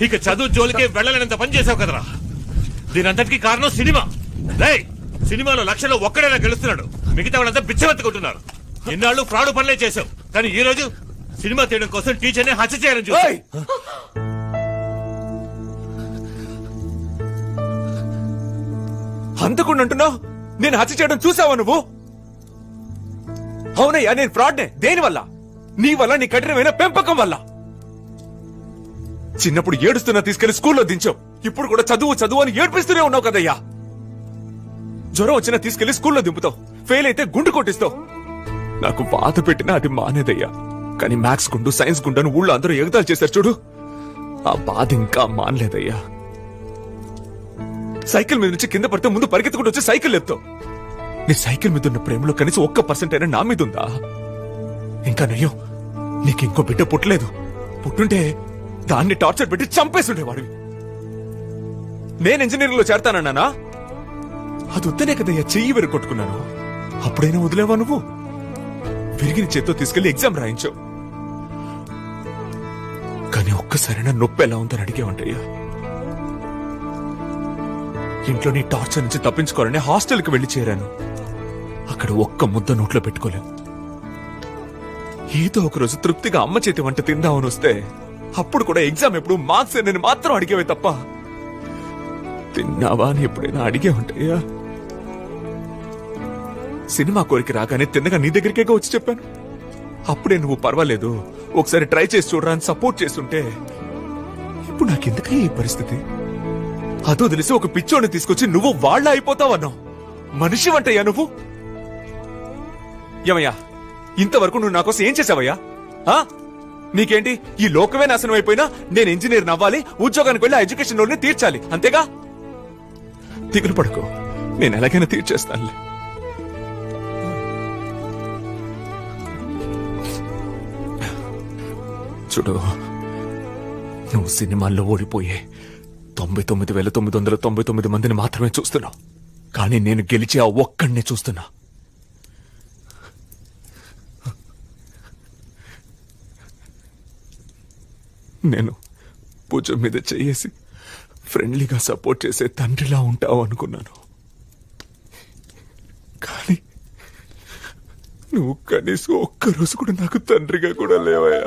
ఇక చదువు జోలికే వెళ్ళలేనంత పని చేసావు కదరా. దీనంతటికి కారణం సినిమా. సినిమాలో లక్షలో ఒక్కడైనా గెలుస్తున్నాడు, మిగతా వాళ్ళంతా బిచ్చమెత్తుకుంటున్నారు. ఎన్నాళ్ళు ఫ్రాడ్ పనులే చేసావు, కానీ ఈ రోజు సినిమా తీయడం కోసం టీచర్ని హత్య చేయాలని చూసావు. అంతకుండా అంటున్నావు, నేను హత్య చేయడం చూసావా నువ్వు? అవునయ్యా, నేను ఫ్రాడ్నే. దేనివల్ల? నీ వల్ల, నీ కఠినమైన పెంపకం వల్ల. చిన్నప్పుడు ఏడుస్తున్నా తీసుకెళ్లి స్కూల్లో దించావు, ఇప్పుడు కూడా చదువు చదువు అని ఏడ్పిస్తూనే ఉన్నావు కదయ్యా. జ్వరం వచ్చినా తీసుకెళ్లి స్కూల్లో దింపుతావు, ఫెయిల్ అయితే గుండు కొట్టిస్తావు. నాకు బాధ పెట్టినా అది మానేదయ్యా. కానీ మ్యాథ్స్ గుండు, సైన్స్ గుండు అని ఊళ్ళో అందరూ ఎగతాలు చేశారు చూడు, ఆ బాధ ఇంకా మానలేదయ్యా. సైకిల్ మీద నుంచి కింద పడితే ముందు పరిగెత్తుకుంటూ వచ్చి సైకిల్ ఎత్తావు. నీ సైకిల్ మీద ఉన్న ప్రేమలో కనీసం 1% అయినా నా మీద ఉందా? ఇంకా నయ్యో, నీకు ఇంకో బిడ్డ పుట్టలేదు. పుట్టుంటే దాన్ని టార్చర్ పెట్టి చంపేస్తుండేవాడివి. నేను ఇంజనీరింగ్ లో చేరతానన్నానా? అది వద్దనే కదయ్యా చెయ్యి కొట్టుకున్నాను. అప్పుడైనా వదిలేవా నువ్వు? విరిగిన చేత్తో తీసుకెళ్లి ఎగ్జామ్ రాయించావు. కానీ ఒక్కసారైనా నొప్పి ఎలా ఉందని అడిగేవంటయ్యా. ఇంట్లో నీ టార్చర్ నుంచి తప్పించుకోవాలని హాస్టల్కి వెళ్లి చేరాను. అక్కడ ఒక్క ముద్ద నోట్లో పెట్టుకోలేవు. ఏదో ఒక రోజు తృప్తిగా అమ్మ చేతి వంట తిందామని వస్తే అప్పుడు కూడా ఎగ్జామ్ ఎప్పుడు మార్క్స్ నేను మాత్రం అడిగేవే తప్ప తిన్నావా అని ఎప్పుడైనా అడిగే ఉంటాయా? సినిమా కోరిక రాగానే తిన్నగా నీ దగ్గరికే వచ్చి చెప్పాను. అప్పుడే నువ్వు పర్వాలేదు, ఒకసారి ట్రై చేసి చూడరా అని సపోర్ట్ చేస్తుంటే ఇప్పుడు నాకెందుకే ఈ పరిస్థితి? అదో తెలిసి ఒక పిచ్చోని తీసుకొచ్చి నువ్వు వాళ్ళ అయిపోతావన్నావు. మనిషి వంటయ్యా నువ్వు? ఏమయ్యా, ఇంతవరకు నువ్వు నా కోసం ఏం చేసావయ్యా? నీకేంటి, ఈ లోకమే నాశనం అయిపోయినా నేను ఇంజనీర్ నవ్వాలి, ఉద్యోగానికి వెళ్ళి ఎడ్యుకేషన్ లోనే తీర్చాలి, అంతేగా? దిగులు పడుకో, నేను ఎలాగైనా తీర్చేస్తానులే. చూడు, నువ్వు సినిమాల్లో ఓడిపోయే 99,999 మందిని మాత్రమే చూస్తున్నావు, కానీ నేను గెలిచి ఆ ఒక్కడినే చూస్తున్నా. నేను భుజం మీద చేసి ఫ్రెండ్లీగా సపోర్ట్ చేసే తండ్రిలా ఉంటావు అనుకున్నాను. కానీ నువ్వు కనీసం ఒక్కరోజు కూడా నాకు తండ్రిగా కూడా లేవయ్యా.